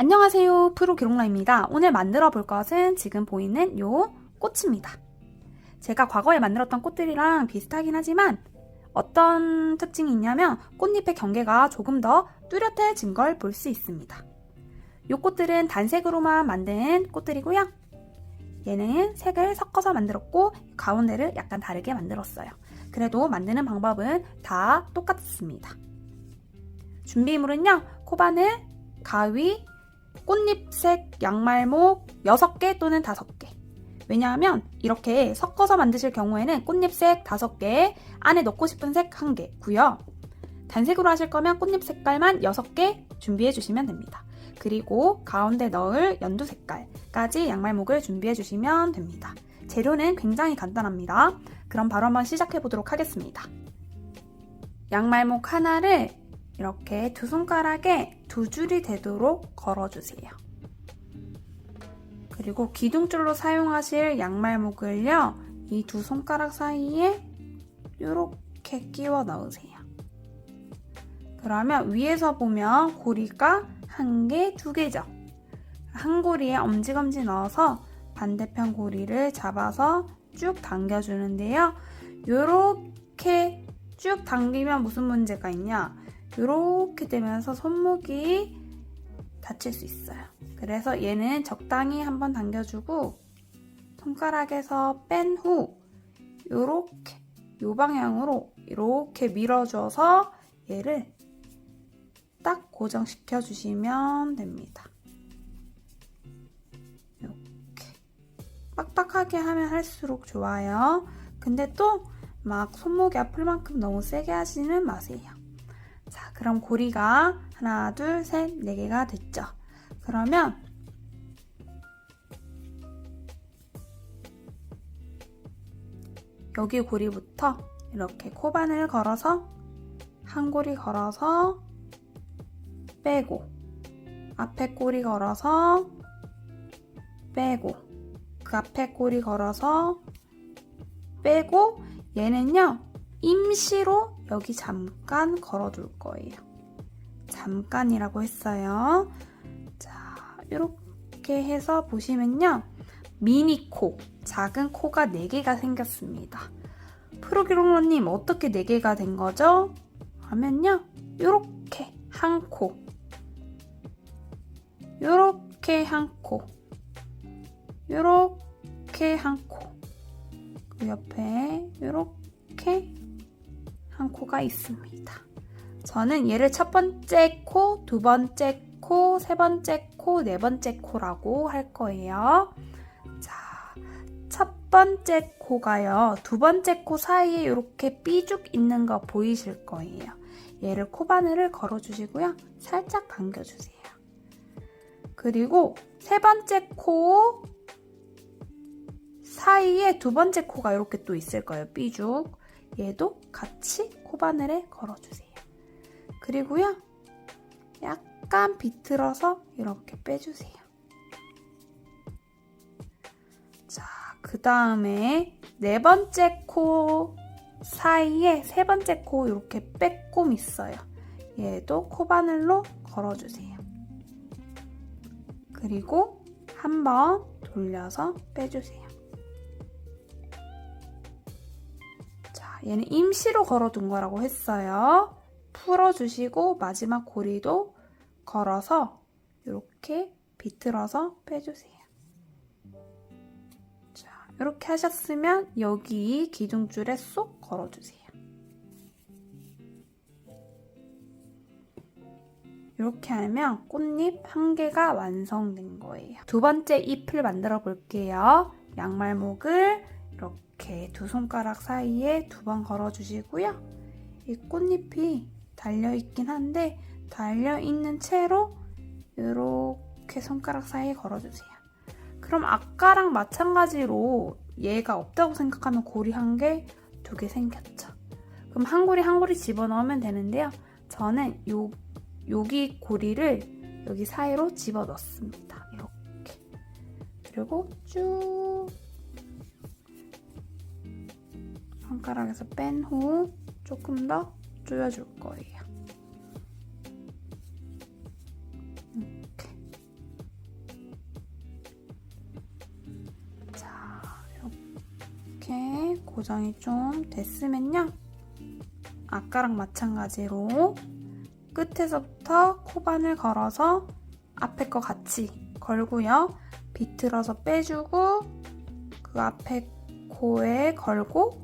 안녕하세요, 프로기록러입니다. 오늘 만들어 볼 것은 지금 보이는 요 꽃입니다. 제가 과거에 만들었던 꽃들이랑 비슷하긴 하지만 어떤 특징이 있냐면 꽃잎의 경계가 조금 더 뚜렷해진 걸 볼 수 있습니다. 요 꽃들은 단색으로만 만든 꽃들이고요. 얘는 색을 섞어서 만들었고 가운데를 약간 다르게 만들었어요. 그래도 만드는 방법은 다 똑같습니다. 준비물은요, 코바늘, 가위, 꽃잎색 양말목 6개 또는 5개. 왜냐하면 이렇게 섞어서 만드실 경우에는 꽃잎색 5개, 안에 넣고 싶은 색 1개고요. 단색으로 하실 거면 꽃잎 색깔만 6개 준비해 주시면 됩니다. 그리고 가운데 넣을 연두 색깔까지 양말목을 준비해 주시면 됩니다. 재료는 굉장히 간단합니다. 그럼 바로 한번 시작해 보도록 하겠습니다. 양말목 하나를 이렇게 두 손가락에 2줄이 되도록 걸어주세요. 그리고 기둥줄로 사용하실 양말목을요, 이 두 손가락 사이에 이렇게 끼워 넣으세요. 그러면 위에서 보면 고리가 1개, 2개죠. 한 고리에 엄지검지 넣어서 반대편 고리를 잡아서 쭉 당겨주는데요. 이렇게 쭉 당기면 무슨 문제가 있냐? 이렇게 되면서 손목이 다칠 수 있어요. 그래서 얘는 적당히 한번 당겨주고 손가락에서 뺀 후 이렇게 이 방향으로 이렇게 밀어줘서 얘를 딱 고정시켜 주시면 됩니다. 이렇게 빡빡하게 하면 할수록 좋아요. 근데 또 막 손목이 아플 만큼 너무 세게 하지는 마세요. 자, 그럼 고리가 하나, 둘, 셋, 4개가 됐죠? 그러면 여기 고리부터 이렇게 코바늘 걸어서 한 고리 걸어서 빼고 앞에 꼬리 걸어서 빼고 그 앞에 꼬리 걸어서 빼고 얘는요, 임시로 여기 잠깐 걸어둘 거예요. 잠깐이라고 했어요. 자, 이렇게 해서 보시면요, 미니 코, 작은 코가 4개가 생겼습니다. 프로기록러님 어떻게 4개가 된 거죠? 하면요, 이렇게 한 코, 이렇게 한 코, 이렇게 한 코, 그 옆에 이렇게 한 코가 있습니다. 저는 얘를 첫 번째 코, 두 번째 코, 세 번째 코, 네 번째 코라고 할 거예요. 자, 첫 번째 코가요, 두 번째 코 사이에 이렇게 삐죽 있는 거 보이실 거예요. 얘를 코바늘을 걸어주시고요, 살짝 당겨주세요. 그리고 세 번째 코 사이에 두 번째 코가 이렇게 또 있을 거예요, 삐죽. 얘도 같이 코바늘에 걸어주세요. 그리고요, 약간 비틀어서 이렇게 빼주세요. 자, 그 다음에 네 번째 코 사이에 세 번째 코 이렇게 빼꼼 있어요. 얘도 코바늘로 걸어주세요. 그리고 한번 돌려서 빼주세요. 얘는 임시로 걸어둔 거라고 했어요. 풀어주시고 마지막 고리도 걸어서 이렇게 비틀어서 빼주세요. 자, 이렇게 하셨으면 여기 기둥줄에 쏙 걸어주세요. 이렇게 하면 꽃잎 1개가 완성된 거예요. 두 번째 잎을 만들어 볼게요. 양말목을 이렇게 두 손가락 사이에 2번 걸어주시고요. 이 꽃잎이 달려있긴 한데 달려있는 채로 이렇게 손가락 사이에 걸어주세요. 그럼 아까랑 마찬가지로 얘가 없다고 생각하면 고리 1개, 2개 생겼죠. 그럼 한 고리 한 고리 집어넣으면 되는데요. 저는 여기 고리를 여기 사이로 집어넣습니다. 이렇게. 그리고 쭉 손가락에서 뺀 후 조금 더 조여줄 거예요. 이렇게. 고정이 좀 됐으면요. 아까랑 마찬가지로 끝에서부터 코바늘 걸어서 앞에 거 같이 걸고요. 비틀어서 빼주고 그 앞에 코에 걸고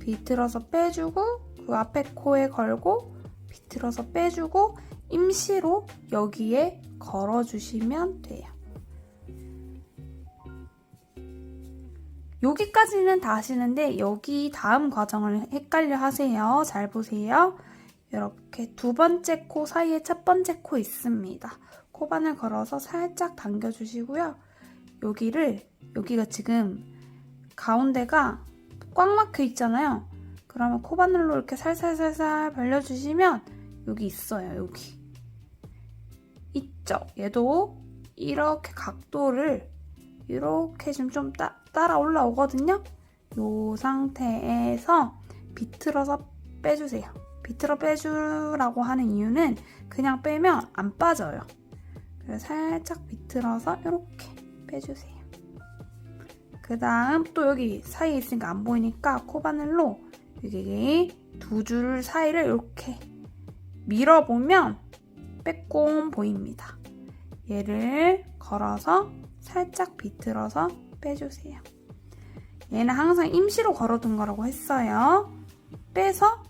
비틀어서 빼주고 그 앞에 코에 걸고 비틀어서 빼주고 임시로 여기에 걸어주시면 돼요. 여기까지는 다 하시는데 여기 다음 과정을 헷갈려 하세요. 잘 보세요. 이렇게 두 번째 코 사이에 첫 번째 코 있습니다. 코바늘 걸어서 살짝 당겨주시고요. 여기가 지금 가운데가 꽉 막혀 있잖아요. 그러면 코바늘로 이렇게 살살살살 벌려주시면 여기 있어요. 여기 있죠. 얘도 이렇게 각도를 이렇게 좀 따라 올라오거든요. 이 상태에서 비틀어서 빼주세요. 비틀어 빼주라고 하는 이유는 그냥 빼면 안 빠져요. 그래서 살짝 비틀어서 이렇게 빼주세요. 그 다음 또 여기 사이에 있으니까 안 보이니까 코바늘로 여기 두 줄 사이를 이렇게 밀어보면 빼꼼 보입니다. 얘를 걸어서 살짝 비틀어서 빼주세요. 얘는 항상 임시로 걸어둔 거라고 했어요. 빼서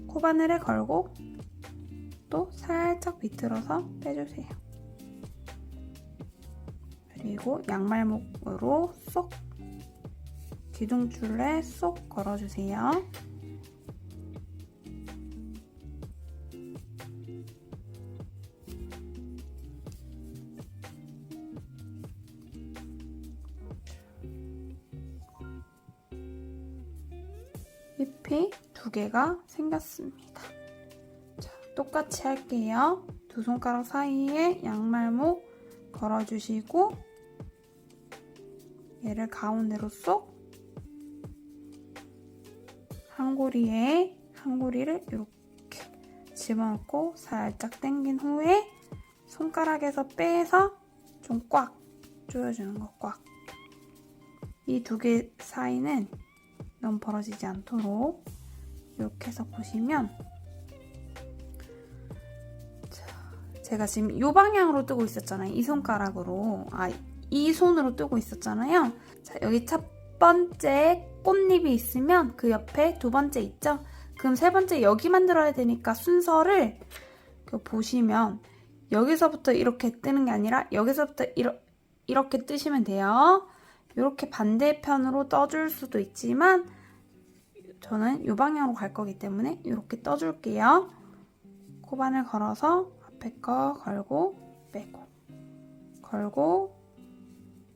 코바늘에 걸고 또 살짝 비틀어서 빼주세요. 그리고 양말목으로 쏙 기둥줄에 쏙 걸어주세요. 잎이 두 개가 생겼습니다. 자, 똑같이 할게요. 두 손가락 사이에 양말목 걸어주시고 얘를 가운데로 쏙 한고리를 이렇게 집어넣고 살짝 당긴 후에 손가락에서 빼서 좀 꽉 조여주는 거 꽉. 이 두 개 사이는 너무 벌어지지 않도록 이렇게 해서 보시면 제가 지금 이 방향으로 뜨고 있었잖아요. 이 손가락으로 이 손으로 뜨고 있었잖아요. 자, 여기 첫 번째 꽃잎이 있으면 그 옆에 두 번째 있죠? 그럼 세 번째 여기 만들어야 되니까 순서를 보시면 여기서부터 이렇게 뜨는 게 아니라 여기서부터 이렇게 뜨시면 돼요. 이렇게 반대편으로 떠줄 수도 있지만 저는 이 방향으로 갈 거기 때문에 이렇게 떠줄게요. 코바늘 걸어서 앞에 거 걸고 빼고 걸고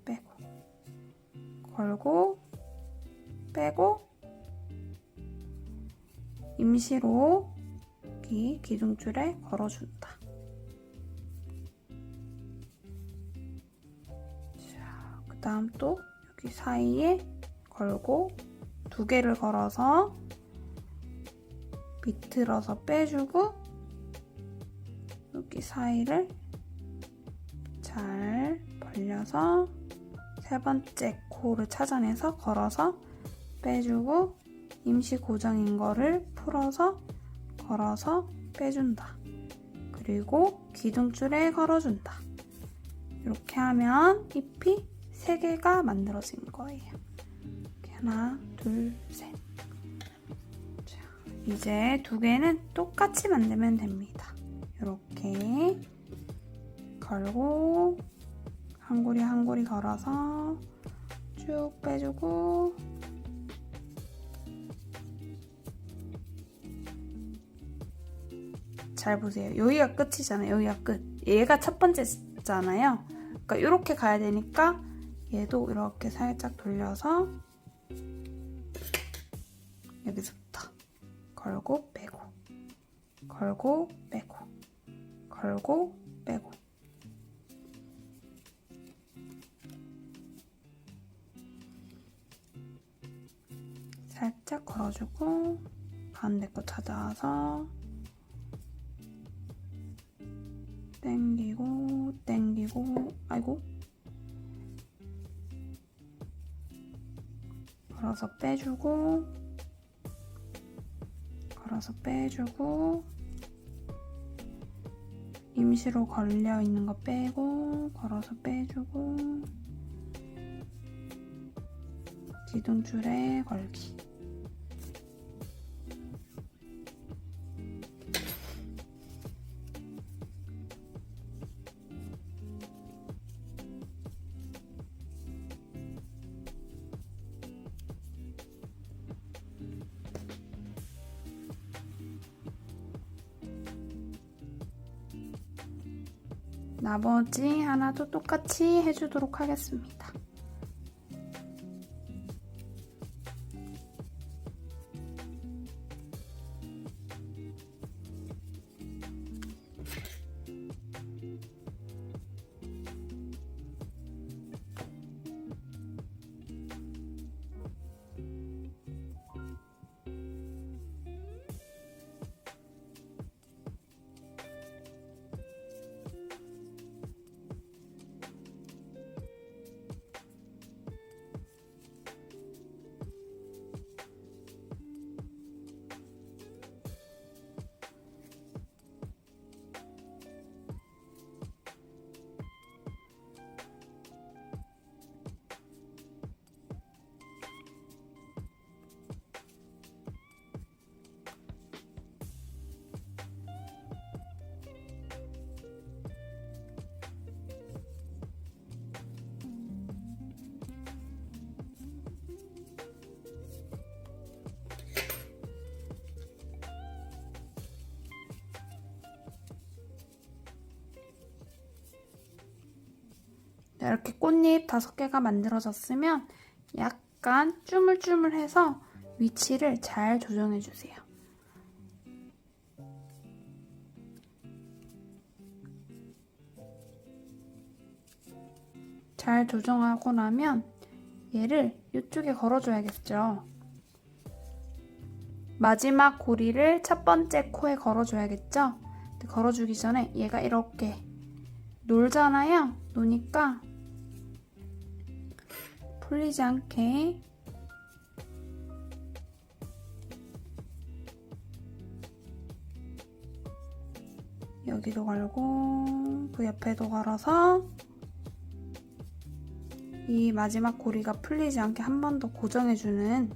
빼고 걸고 빼고 임시로 여기 기둥줄에 걸어준다. 자, 그 다음 또 여기 사이에 걸고 두 개를 걸어서 비틀어서 빼주고 여기 사이를 잘 벌려서 세 번째 코를 찾아내서 걸어서 빼주고 임시 고정인 거를 풀어서 걸어서 빼준다. 그리고 기둥줄에 걸어준다. 이렇게 하면 잎이 3개가 만들어진 거예요. 이렇게 하나, 둘, 셋. 자, 이제 2개는 똑같이 만들면 됩니다. 이렇게 걸고 한 고리 걸어서 쭉 빼주고 잘 보세요. 여기가 끝이잖아요. 여기가 끝. 얘가 첫 번째잖아요. 그러니까 이렇게 가야 되니까 얘도 이렇게 살짝 돌려서 여기서부터 걸고 빼고 걸고 빼고 걸고 빼고 살짝 걸어주고 가운데 거 찾아서 당기고 아이고 걸어서 빼주고, 걸어서 빼주고, 임시로 걸려 있는 거 빼고, 걸어서 빼주고, 기둥줄에 걸기. 나머지 하나도 똑같이 해주도록 하겠습니다. 이렇게 꽃잎 5개가 만들어졌으면 약간 쭈물쭈물해서 위치를 잘 조정해주세요. 잘 조정하고 나면 얘를 이쪽에 걸어줘야겠죠. 마지막 고리를 첫 번째 코에 걸어줘야겠죠. 근데 걸어주기 전에 얘가 이렇게 놀잖아요. 노니까 풀리지 않게 여기도 걸고 그 옆에도 걸어서 이 마지막 고리가 풀리지 않게 한 번 더 고정해주는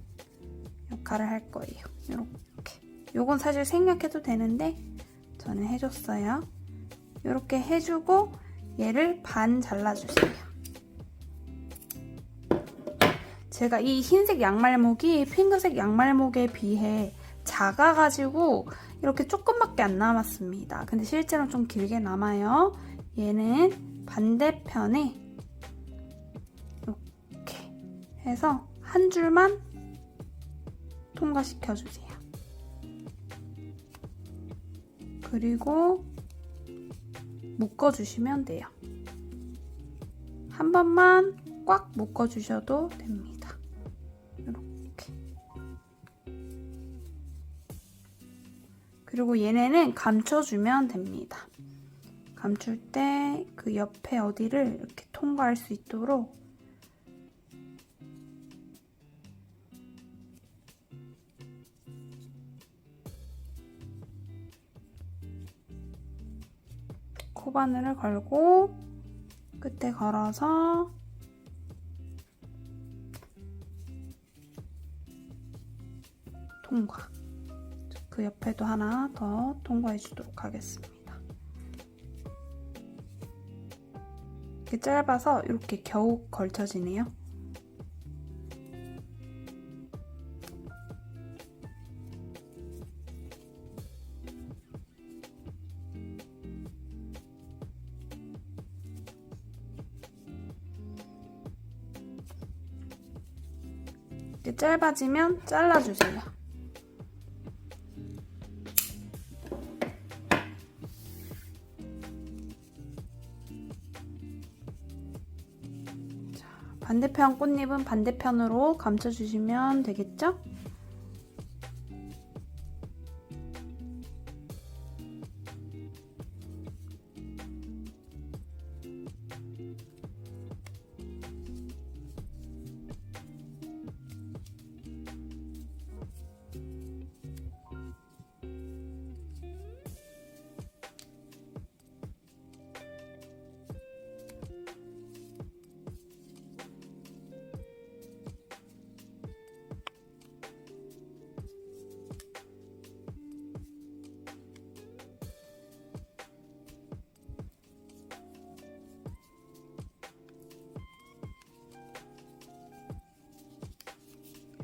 역할을 할 거예요. 이렇게. 요건 사실 생략해도 되는데 저는 해줬어요. 이렇게 해주고 얘를 반 잘라주세요. 제가 이 흰색 양말목이 핑크색 양말목에 비해 작아가지고 이렇게 조금밖에 안 남았습니다. 근데 실제로는 좀 길게 남아요. 얘는 반대편에 이렇게 해서 한 줄만 통과시켜주세요. 그리고 묶어주시면 돼요. 한 번만 꽉 묶어주셔도 됩니다. 이렇게. 그리고 얘네는 감춰주면 됩니다. 감출 때 그 옆에 어디를 이렇게 통과할 수 있도록 코바늘을 걸고 끝에 걸어서 통과. 그 옆에도 하나 더 통과해 주도록 하겠습니다. 이렇게 짧아서 이렇게 겨우 걸쳐지네요. 이렇게 짧아지면 잘라주세요. 자, 반대편 꽃잎은 반대편으로 감춰주시면 되겠죠?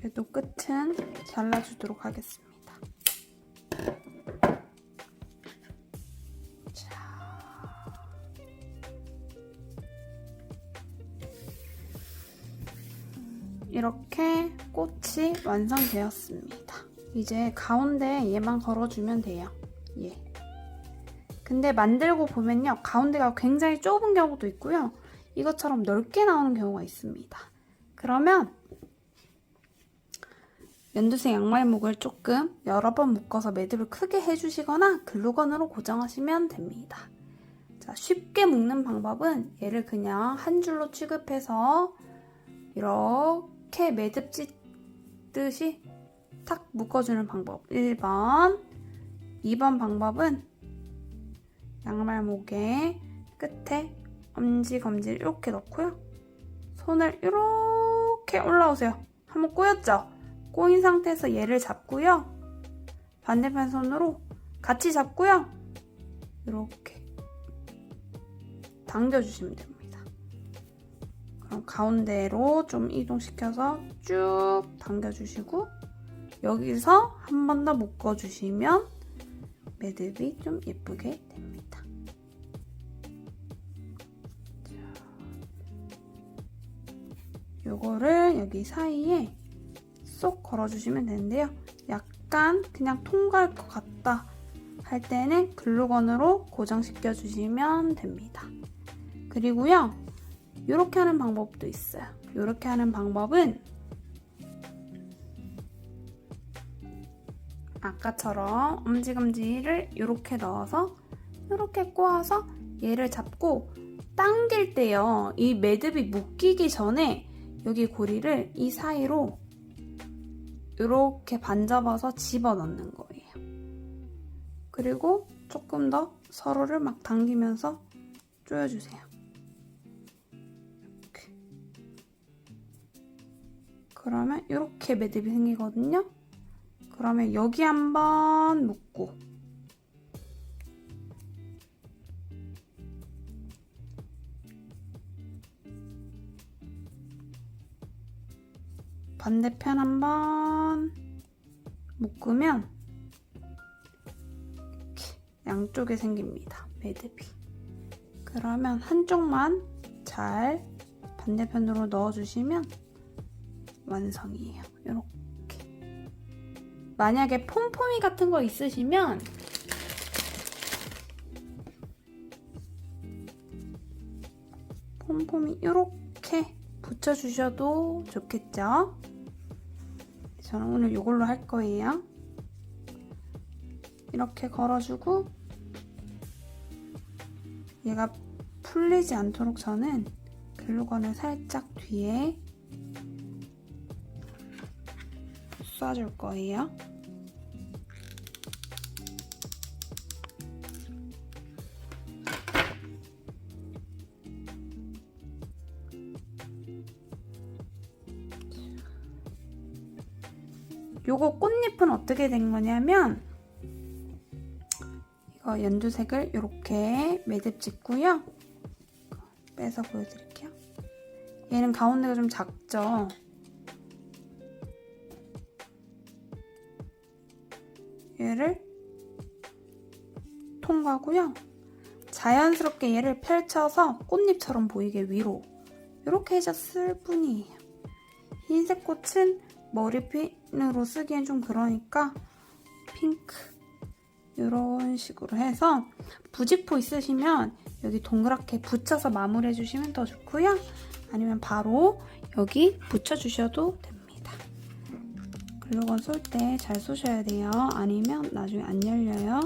그래도 끝은 잘라주도록 하겠습니다. 자, 이렇게 꽃이 완성되었습니다. 이제 가운데 얘만 걸어주면 돼요. 예. 근데 만들고 보면요, 가운데가 굉장히 좁은 경우도 있고요, 이것처럼 넓게 나오는 경우가 있습니다. 그러면 연두색 양말목을 조금 여러 번 묶어서 매듭을 크게 해주시거나 글루건으로 고정하시면 됩니다. 자, 쉽게 묶는 방법은 얘를 그냥 한 줄로 취급해서 이렇게 매듭 찢듯이 탁 묶어주는 방법 1번. 2번 방법은 양말목의 끝에 엄지검지를 이렇게 넣고요, 손을 이렇게 올라오세요. 한번 꼬였죠? 꼬인 상태에서 얘를 잡고요, 반대편 손으로 같이 잡고요, 이렇게 당겨주시면 됩니다. 그럼 가운데로 좀 이동시켜서 쭉 당겨주시고 여기서 한 번 더 묶어주시면 매듭이 좀 예쁘게 됩니다. 요거를 여기 사이에 쏙 걸어주시면 되는데요, 약간 그냥 통과할 것 같다 할 때는 글루건으로 고정시켜 주시면 됩니다. 그리고요, 이렇게 하는 방법도 있어요. 이렇게 하는 방법은 아까처럼 엄지검지를 이렇게 넣어서 이렇게 꼬아서 얘를 잡고 당길 때요, 이 매듭이 묶이기 전에 여기 고리를 이 사이로 이렇게 반잡아서 집어넣는 거예요. 그리고 조금 더 서로를 막 당기면서 조여주세요. 이렇게. 그러면 이렇게 매듭이 생기거든요. 그러면 여기 한번 묶고 반대편 한번 묶으면 이렇게 양쪽에 생깁니다, 매듭이. 그러면 한쪽만 잘 반대편으로 넣어주시면 완성이에요. 이렇게. 만약에 폼폼이 같은 거 있으시면 폼폼이 이렇게 붙여주셔도 좋겠죠? 저는 오늘 이걸로 할 거예요. 이렇게 걸어주고 얘가 풀리지 않도록 저는 글루건을 살짝 뒤에 쏴줄 거예요. 요거 꽃잎은 어떻게 된 거냐면, 이거 연두색을 이렇게 매듭 짓고요. 빼서 보여드릴게요. 얘는 가운데가 좀 작죠? 얘를 통과고요. 자연스럽게 얘를 펼쳐서 꽃잎처럼 보이게 위로 이렇게 해줬을 뿐이에요. 흰색 꽃은 머리핀으로 쓰기엔 좀 그러니까 핑크 이런 식으로 해서 부직포 있으시면 여기 동그랗게 붙여서 마무리해 주시면 더 좋고요. 아니면 바로 여기 붙여주셔도 됩니다. 글루건 쏠 때 잘 쏘셔야 돼요. 아니면 나중에 안 열려요.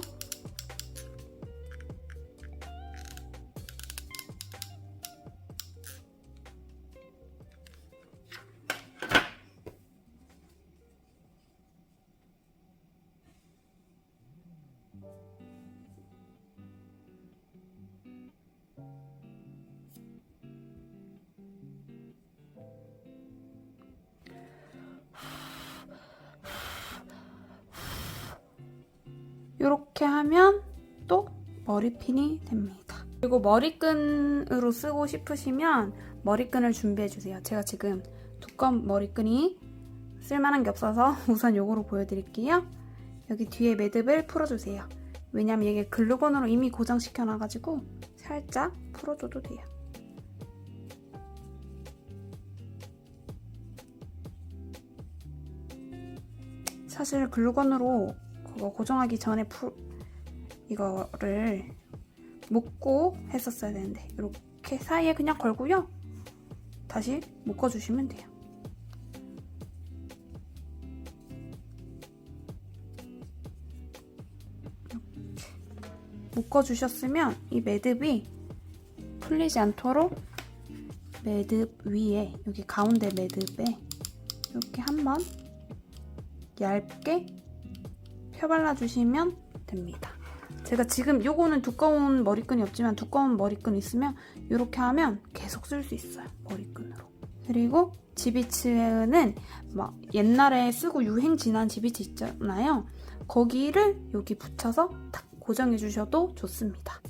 이렇게 하면 또 머리핀이 됩니다. 그리고 머리끈으로 쓰고 싶으시면 머리끈을 준비해주세요. 제가 지금 두꺼운 머리끈이 쓸만한 게 없어서 우선 요거로 보여드릴게요. 여기 뒤에 매듭을 풀어주세요. 왜냐면 이게 글루건으로 이미 고정시켜 놔가지고 살짝 풀어줘도 돼요. 사실 글루건으로 그거 고정하기 전에 이거를 묶고 했었어야 되는데 이렇게 사이에 그냥 걸고요. 다시 묶어주시면 돼요. 이렇게 묶어주셨으면 이 매듭이 풀리지 않도록 매듭 위에 여기 가운데 매듭에 이렇게 한번 얇게 펴발라주시면 됩니다. 제가 지금 요거는 두꺼운 머리끈이 없지만 두꺼운 머리끈 있으면 이렇게 하면 계속 쓸 수 있어요. 머리끈으로. 그리고 지비츠는 막 옛날에 쓰고 유행 지난 지비츠 있잖아요. 거기를 여기 붙여서 탁 고정해 주셔도 좋습니다.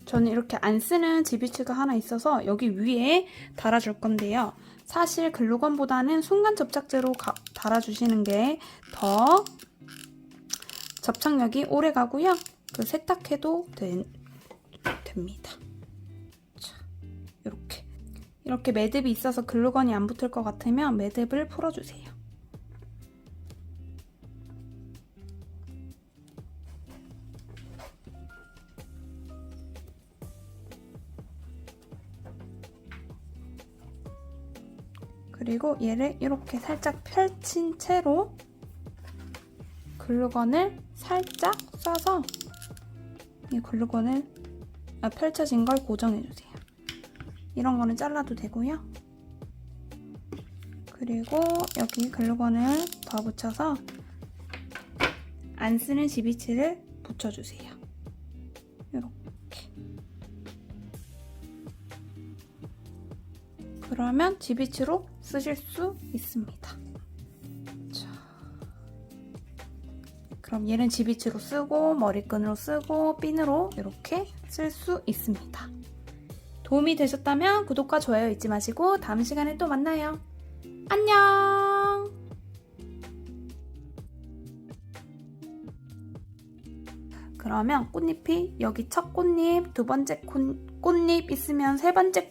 저는 이렇게 안 쓰는 지비츠가 하나 있어서 여기 위에 달아줄 건데요. 사실 글루건보다는 순간 접착제로 달아주시는 게 더 접착력이 오래 가고요. 그 세탁해도 됩니다. 자, 이렇게 매듭이 있어서 글루건이 안 붙을 것 같으면 매듭을 풀어주세요. 그리고 얘를 이렇게 살짝 펼친 채로 글루건을 살짝 쏴서 이 글루건을 펼쳐진 걸 고정해주세요. 이런 거는 잘라도 되고요. 그리고 여기 글루건을 더 붙여서 안 쓰는 지비츠를 붙여주세요. 이렇게. 그러면 지비츠로 쓰실 수 있습니다. 그럼 얘는 지비츠로 쓰고 머리끈으로 쓰고 핀으로 이렇게 쓸 수 있습니다. 도움이 되셨다면 구독과 좋아요 잊지 마시고 다음 시간에 또 만나요. 안녕! 그러면 꽃잎이 여기 첫 꽃잎, 두 번째 꽃잎 있으면 세 번째